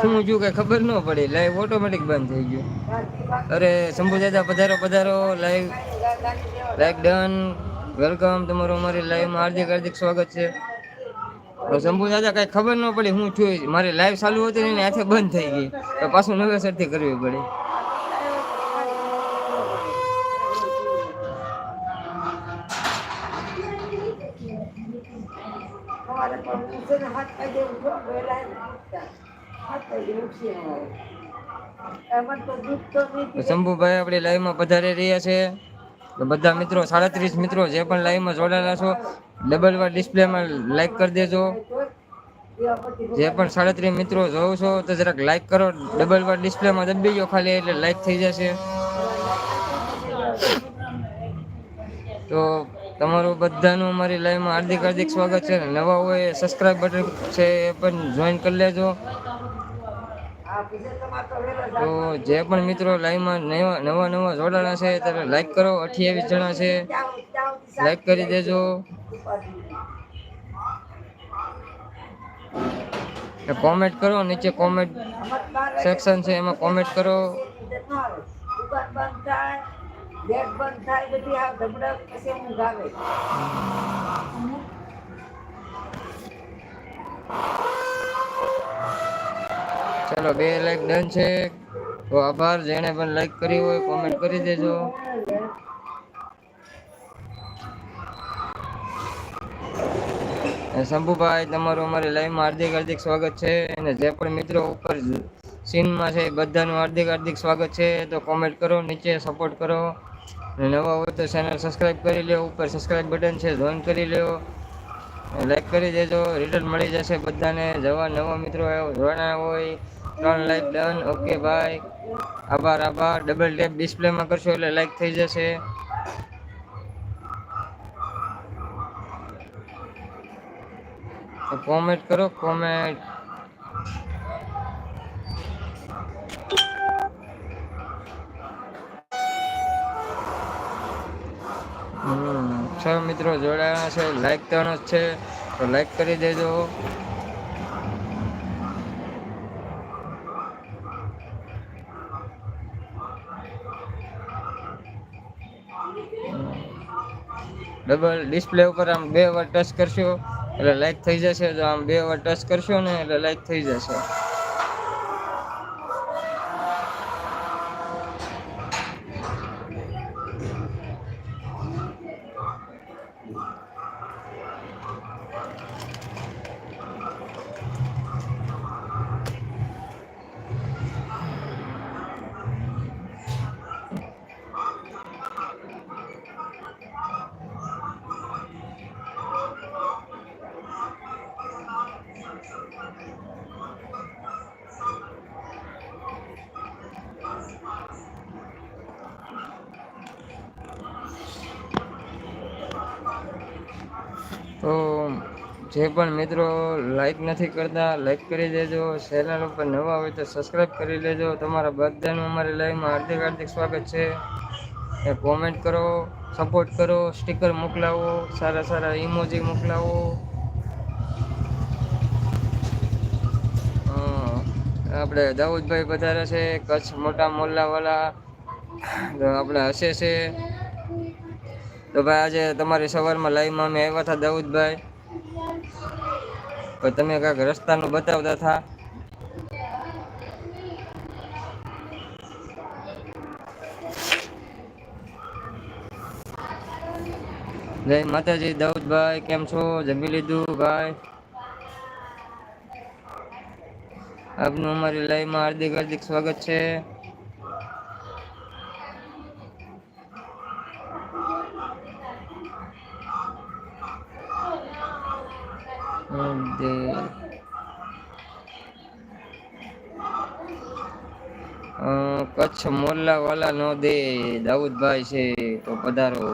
શું જો કઈ ખબર ન પડી, લાઈવ ઓટોમેટિક બંધ થઈ ગયું. અરે શંભુ દાદા પધારો પધારો, લાઈવ લાઈક ડન, વેલકમ તમારું અમારી લાઈવમાં હાર્દિક હાર્દિક સ્વાગત છે. શંભુ દાદા કઈ ખબર ન પડી હું છું, મારી લાઈવ ચાલુ હતી ને હાથે બંધ થઈ ગઈ, તો પાછું નવેસરથી કરવી પડી. શંભુભાઈ આપણી લાઈવમાં પધારી રહ્યા છે. તો બધા મિત્રો 37 મિત્રો જે પણ લાઈવમાં જોડાયેલા છો, ડબલ વાર ડિસ્પ્લેમાં લાઈક કરી દેજો. જે પણ 37 મિત્રો જોવો છો તો જરાક લાઈક કરો, ડબલ વાર ડિસ્પ્લેમાં દબી ગયો ખાલી એટલે લાઈક થઈ જશે. તો તમારું બધાનું અમારી લાઈવમાં હાર્દિક હાર્દિક સ્વાગત છે. નવા હોય સબસ્ક્રાઇબ બટન છે એ પણ જોઈન કરી લેજો. તો જે પણ મિત્રો લાઈવમાં નવા જોડાણા છે ત્યારે લાઈક કરો. 28 જણા છે, લાઈક કરી દેજો. કોમેન્ટ કરો, નીચે કોમેન્ટ સેક્શન છે એમાં કોમેન્ટ કરો. ચલો 2 લાઈક ડન છે, તો આભાર. જેને પણ લાઈક કરી હોય કોમેન્ટ કરી દેજો. શંભુભાઈ તમારું અમારી લાઈવમાં હાર્દિક હાર્દિક સ્વાગત છે. અને જે પણ મિત્રો ઉપર સીનમાં છે બધાનું હાર્દિક હાર્દિક સ્વાગત છે. તો કોમેન્ટ કરો, નીચે સપોર્ટ કરો. નવા હોય તો ચેનલ સબસ્ક્રાઈબ કરી લો, ઉપર સબસ્ક્રાઈબ બટન છે જોઈન કરી લો, લાઈક કરી દેજો. રિટર્ન મળી જશે બધાને. જવા નવા મિત્રો જોવાના હોય 3 લાઈક ડન. ઓકે ભાઈ, આભાર આભાર. ડબલ ટેપ ડિસ્પ્લેમાં કરશો એટલે લાઈક થઈ જશે. કોમેન્ટ કરો, કોમેન્ટ. છ મિત્રો જોડાયા છે, લાઈક 3 જ છે, તો લાઈક કરી દેજો. ડબલ ડિસ્પ્લે ઉપર આમ 2 વાર ટચ કરશો એટલે લાઈક થઈ જશે. તો આમ 2 વાર ટચ કરશો ને એટલે લાઈક થઈ જશે. તો જે પણ મિત્રો લાઈક નથી કરતા લાઈક કરી દેજો. ચેનલ ઉપર નવા હોય તો સબસ્ક્રાઈબ કરી લેજો. તમારા બધાનું અમારી લાઈવમાં હાર્દિક હાર્દિક સ્વાગત છે. એ કોમેન્ટ કરો, સપોર્ટ કરો, સ્ટીકર મોકલાવો, સારા સારા ઇમોજી મોકલાવો. આપણે દાઉદભાઈ વધારે છે, કચ્છ મોટા મોલ્લાવાળા આપણે હશે છે. તો ભાઈ આજે તમારી સવારમાં લાઈવમાં અમે આવ્યા હતા દાઉદભાઈ, પણ તમે કાંઈક રસ્તાનું બતાવતા હતા. જય માતાજી દાઉદભાઈ, કેમ છો? જમી લીધું ભાઈ? આપનું અમારી લાઈવમાં હાર્દિક હાર્દિક સ્વાગત છે. કચ્છ મોલ્લા વાલા નો દે દાઉદભાઈ છે, તો પધારો.